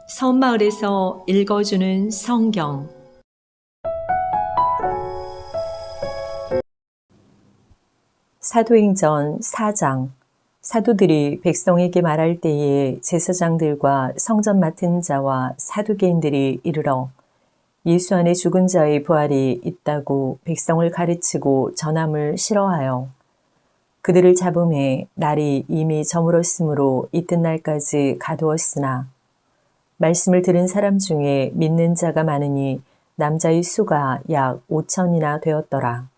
섬마을에서 읽어주는 성경. 사도행전 4장. 사도들이 백성에게 말할 때에 제사장들과 성전 맡은 자와 사두개인들이 이르러 예수 안에 죽은 자의 부활이 있다고 백성을 가르치고 전함을 싫어하여 그들을 잡음에 날이 이미 저물었으므로 이튿날까지 가두었으나 말씀을 들은 사람 중에 믿는 자가 많으니 남자의 수가 약 5천이나 되었더라.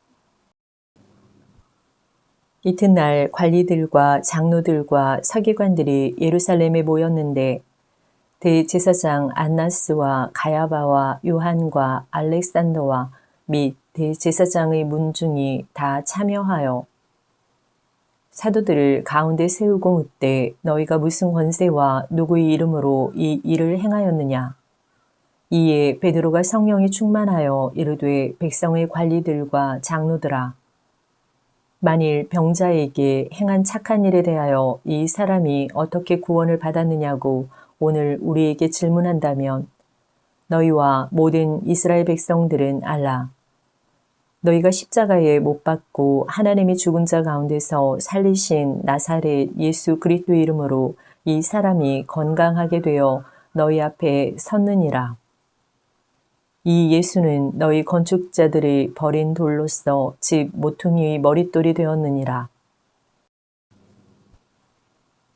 이튿날 관리들과 장로들과 서기관들이 예루살렘에 모였는데 대제사장 안나스와 가야바와 요한과 알렉산더와 및 대제사장의 문중이 다 참여하여 사도들을 가운데 세우고 묻되 너희가 무슨 권세와 누구의 이름으로 이 일을 행하였느냐. 이에 베드로가 성령이 충만하여 이르되 백성의 관리들과 장로들아 만일 병자에게 행한 착한 일에 대하여 이 사람이 어떻게 구원을 받았느냐고 오늘 우리에게 질문한다면 너희와 모든 이스라엘 백성들은 알라. 너희가 십자가에 못 박고 하나님이 죽은 자 가운데서 살리신 나사렛 예수 그리스도의 이름으로 이 사람이 건강하게 되어 너희 앞에 섰느니라. 이 예수는 너희 건축자들이 버린 돌로서 집 모퉁이의 머릿돌이 되었느니라.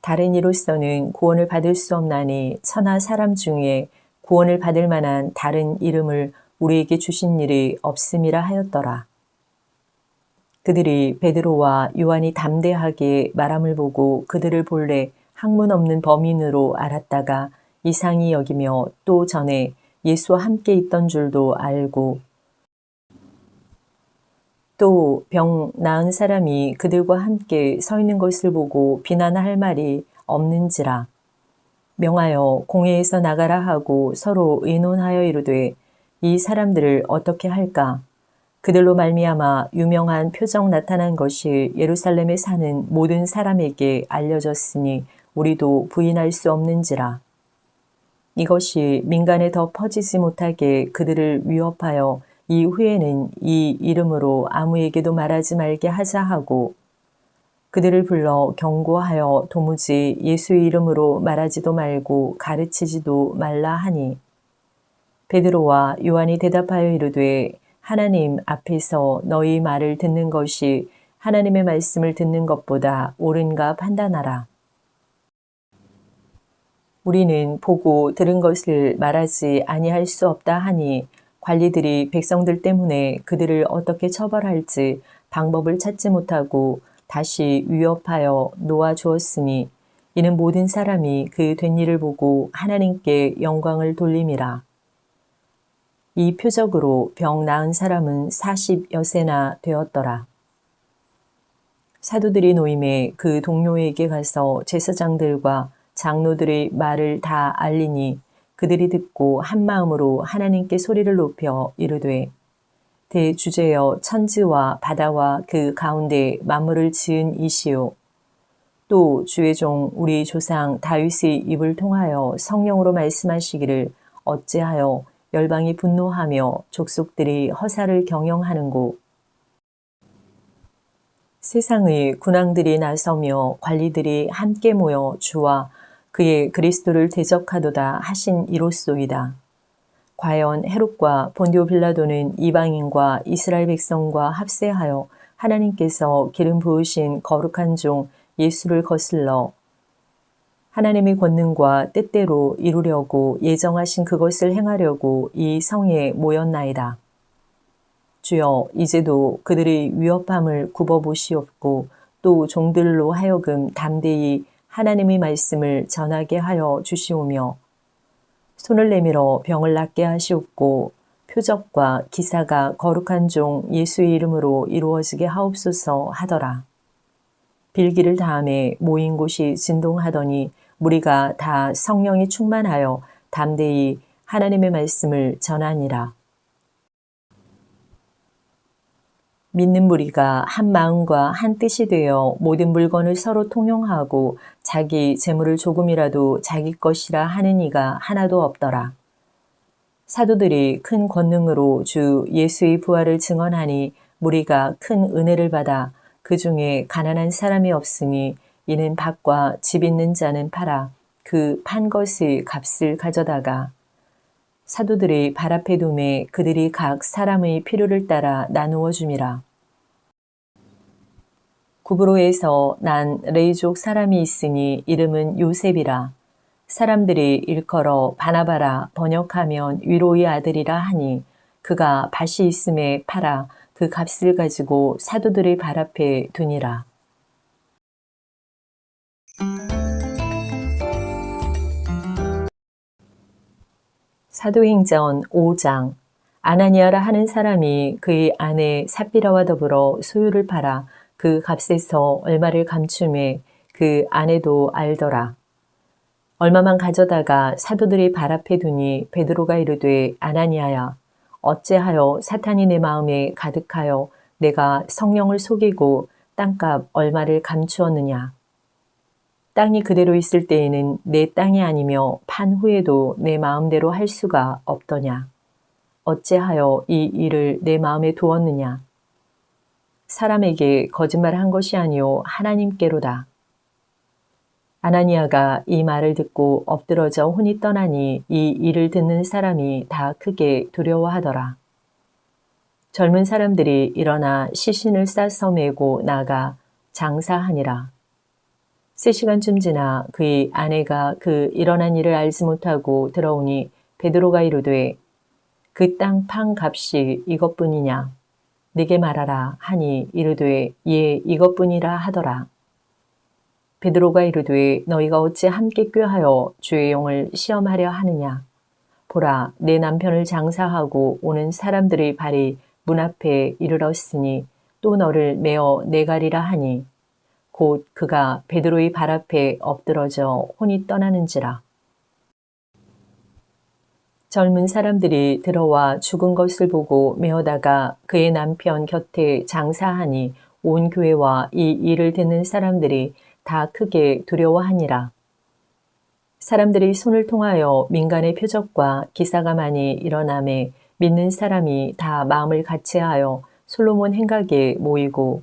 다른 이로서는 구원을 받을 수 없나니 천하 사람 중에 구원을 받을 만한 다른 이름을 우리에게 주신 일이 없음이라 하였더라. 그들이 베드로와 요한이 담대하게 말함을 보고 그들을 본래 학문 없는 범인으로 알았다가 이상히 여기며 또 전에 예수와 함께 있던 줄도 알고 또 병 나은 사람이 그들과 함께 서 있는 것을 보고 비난할 말이 없는지라. 명하여 공회에서 나가라 하고 서로 의논하여 이르되 이 사람들을 어떻게 할까? 그들로 말미암아 유명한 표적 나타난 것이 예루살렘에 사는 모든 사람에게 알려졌으니 우리도 부인할 수 없는지라. 이것이 민간에 더 퍼지지 못하게 그들을 위협하여 이후에는 이 이름으로 아무에게도 말하지 말게 하자 하고 그들을 불러 경고하여 도무지 예수의 이름으로 말하지도 말고 가르치지도 말라 하니 베드로와 요한이 대답하여 이르되 하나님 앞에서 너희 말을 듣는 것이 하나님의 말씀을 듣는 것보다 옳은가 판단하라. 우리는 보고 들은 것을 말하지 아니할 수 없다 하니 관리들이 백성들 때문에 그들을 어떻게 처벌할지 방법을 찾지 못하고 다시 위협하여 놓아주었으니 이는 모든 사람이 그 된 일을 보고 하나님께 영광을 돌림이라. 이 표적으로 병 나은 사람은 40여세나 되었더라. 사도들이 노임에 그 동료에게 가서 제사장들과 장로들의 말을 다 알리니 그들이 듣고 한 마음으로 하나님께 소리를 높여 이르되 대주제여 천지와 바다와 그 가운데 만물을 지은 이시요 또 주의 종 우리 조상 다윗의 입을 통하여 성령으로 말씀하시기를 어찌하여 열방이 분노하며 족속들이 허사를 경영하는고 세상의 군왕들이 나서며 관리들이 함께 모여 주와 그의 그리스도를 대적하도다 하신 이로소이다. 과연 헤롯과 본디오 빌라도는 이방인과 이스라엘 백성과 합세하여 하나님께서 기름 부으신 거룩한 종 예수를 거슬러 하나님의 권능과 뜻대로 이루려고 예정하신 그것을 행하려고 이 성에 모였나이다. 주여 이제도 그들의 위협함을 굽어보시옵고 또 종들로 하여금 담대히 하나님의 말씀을 전하게 하여 주시오며 손을 내밀어 병을 낫게 하시옵고 표적과 기사가 거룩한 종 예수의 이름으로 이루어지게 하옵소서 하더라. 빌기를 다음에 모인 곳이 진동하더니 무리가 다 성령이 충만하여 담대히 하나님의 말씀을 전하니라. 믿는 무리가 한 마음과 한 뜻이 되어 모든 물건을 서로 통용하고 자기 재물을 조금이라도 자기 것이라 하는 이가 하나도 없더라. 사도들이 큰 권능으로 주 예수의 부활을 증언하니 무리가 큰 은혜를 받아 그 중에 가난한 사람이 없으니 이는 밭과 집 있는 자는 팔아 그 판 것의 값을 가져다가 사도들이 발 앞에 두매 그들이 각 사람의 필요를 따라 나누어 줌이라. 구브로에서 난 레이족 사람이 있으니 이름은 요셉이라. 사람들이 일컬어 바나바라 번역하면 위로의 아들이라 하니 그가 밭이 있음에 팔아 그 값을 가지고 사도들의 발 앞에 두니라. 사도행전 5장. 아나니아라 하는 사람이 그의 아내 삽비라와 더불어 소유를 팔아 그 값에서 얼마를 감춤해 그 아내도 알더라. 얼마만 가져다가 사도들이 발 앞에 두니 베드로가 이르되 아나니아야 어찌하여 사탄이 내 마음에 가득하여 내가 성령을 속이고 땅값 얼마를 감추었느냐. 땅이 그대로 있을 때에는 내 땅이 아니며 판 후에도 내 마음대로 할 수가 없더냐. 어찌하여 이 일을 내 마음에 두었느냐. 사람에게 거짓말한 것이 아니요 하나님께로다. 아나니아가 이 말을 듣고 엎드러져 혼이 떠나니 이 일을 듣는 사람이 다 크게 두려워하더라. 젊은 사람들이 일어나 시신을 싸서 메고 나가 장사하니라. 3시간쯤 지나 그의 아내가 그 일어난 일을 알지 못하고 들어오니 베드로가 이르되 그 땅 판 값이 이것뿐이냐. 네게 말하라 하니 이르되 예 이것뿐이라 하더라. 베드로가 이르되 너희가 어찌 함께 꾀하여 주의 영을 시험하려 하느냐. 보라 내 남편을 장사하고 오는 사람들의 발이 문 앞에 이르렀으니 또 너를 메어 내가리라 하니 곧 그가 베드로의 발 앞에 엎드러져 혼이 떠나는지라. 젊은 사람들이 들어와 죽은 것을 보고 메어다가 그의 남편 곁에 장사하니 온 교회와 이 일을 듣는 사람들이 다 크게 두려워하니라. 사람들이 손을 통하여 민간의 표적과 기사가 많이 일어나매 믿는 사람이 다 마음을 같이하여 솔로몬 행각에 모이고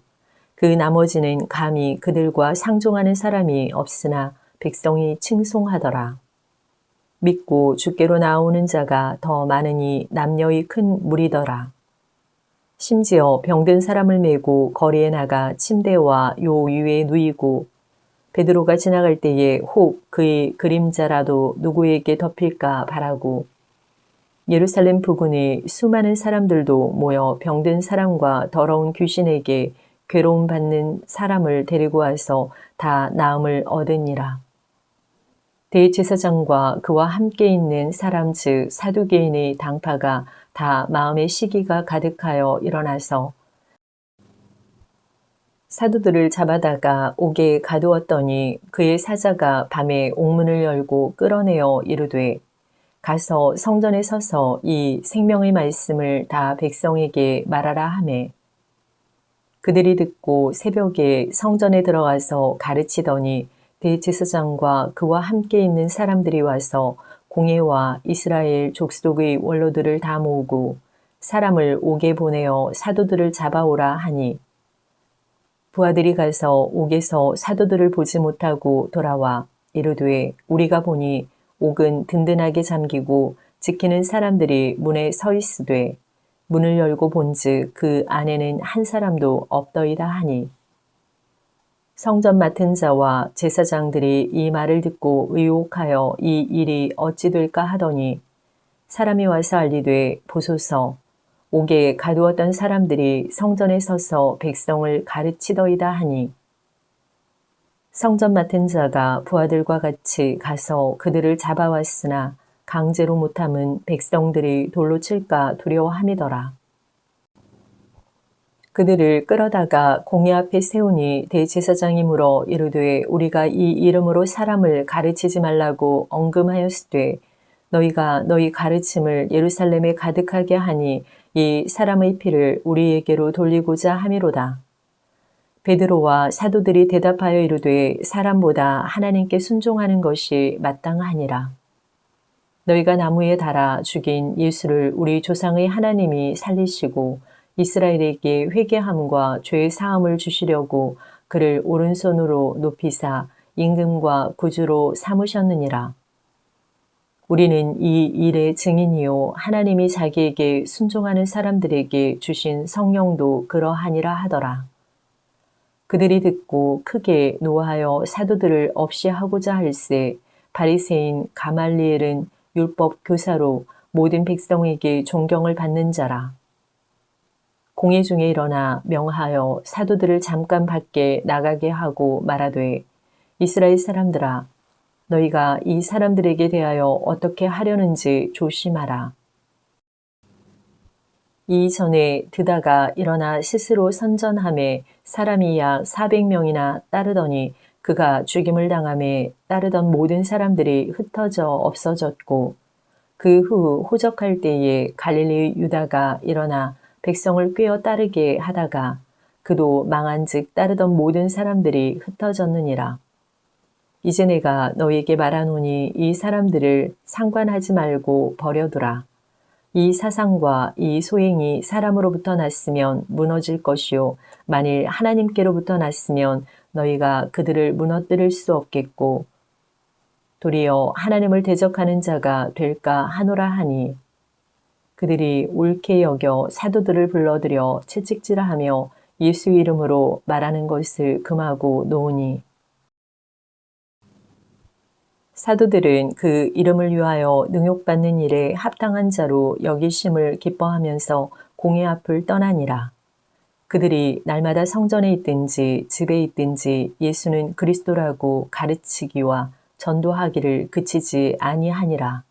그 나머지는 감히 그들과 상종하는 사람이 없으나 백성이 칭송하더라. 믿고 주께로 나오는 자가 더 많으니 남녀의 큰 무리더라. 심지어 병든 사람을 메고 거리에 나가 침대와 요 위에 누이고 베드로가 지나갈 때에 혹 그의 그림자라도 누구에게 덮일까 바라고 예루살렘 부근에 수많은 사람들도 모여 병든 사람과 더러운 귀신에게 괴로움 받는 사람을 데리고 와서 다 나음을 얻으니라. 대제사장과 그와 함께 있는 사람 즉 사두개인의 당파가 다 마음의 시기가 가득하여 일어나서 사도들을 잡아다가 옥에 가두었더니 그의 사자가 밤에 옥문을 열고 끌어내어 이르되 가서 성전에 서서 이 생명의 말씀을 다 백성에게 말하라 하매 그들이 듣고 새벽에 성전에 들어가서 가르치더니 대제사장과 그와 함께 있는 사람들이 와서 공회와 이스라엘 족속의 원로들을 다 모으고 사람을 옥에 보내어 사도들을 잡아오라 하니 부하들이 가서 옥에서 사도들을 보지 못하고 돌아와 이르되 우리가 보니 옥은 든든하게 잠기고 지키는 사람들이 문에 서 있으되 문을 열고 본즉 그 안에는 한 사람도 없더이다 하니 성전 맡은 자와 제사장들이 이 말을 듣고 의혹하여 이 일이 어찌 될까 하더니 사람이 와서 알리되 보소서 옥에 가두었던 사람들이 성전에 서서 백성을 가르치더이다 하니 성전 맡은 자가 부하들과 같이 가서 그들을 잡아왔으나 강제로 못함은 백성들이 돌로 칠까 두려워함이더라. 그들을 끌어다가 공회 앞에 세우니 대제사장이 물어 이르되 우리가 이 이름으로 사람을 가르치지 말라고 언금하였으되 너희가 너희 가르침을 예루살렘에 가득하게 하니 이 사람의 피를 우리에게로 돌리고자 함이로다. 베드로와 사도들이 대답하여 이르되 사람보다 하나님께 순종하는 것이 마땅하니라. 너희가 나무에 달아 죽인 예수를 우리 조상의 하나님이 살리시고 이스라엘에게 회개함과 죄 사함을 주시려고 그를 오른손으로 높이사 임금과 구주로 삼으셨느니라. 우리는 이 일의 증인이요 하나님이 자기에게 순종하는 사람들에게 주신 성령도 그러하니라 하더라. 그들이 듣고 크게 노하여 사도들을 없이 하고자 할세 바리새인 가말리엘은 율법 교사로 모든 백성에게 존경을 받는 자라. 공회 중에 일어나 명하여 사도들을 잠깐 밖에 나가게 하고 말하되 이스라엘 사람들아 너희가 이 사람들에게 대하여 어떻게 하려는지 조심하라. 이전에 드다가 일어나 스스로 선전함에 사람이 약 400명이나 따르더니 그가 죽임을 당함에 따르던 모든 사람들이 흩어져 없어졌고 그 후 호적할 때에 갈릴리 유다가 일어나 백성을 꿰어 따르게 하다가 그도 망한즉 따르던 모든 사람들이 흩어졌느니라. 이제 내가 너희에게 말하노니 이 사람들을 상관하지 말고 버려두라. 이 사상과 이 소행이 사람으로부터 났으면 무너질 것이요 만일 하나님께로부터 났으면 너희가 그들을 무너뜨릴 수 없겠고 도리어 하나님을 대적하는 자가 될까 하노라 하니 그들이 옳게 여겨 사도들을 불러들여 채찍질하며 예수 이름으로 말하는 것을 금하고 놓으니 사도들은 그 이름을 위하여 능욕받는 일에 합당한 자로 여기심을 기뻐하면서 공회 앞을 떠나니라. 그들이 날마다 성전에 있든지 집에 있든지 예수는 그리스도라고 가르치기와 전도하기를 그치지 아니하니라.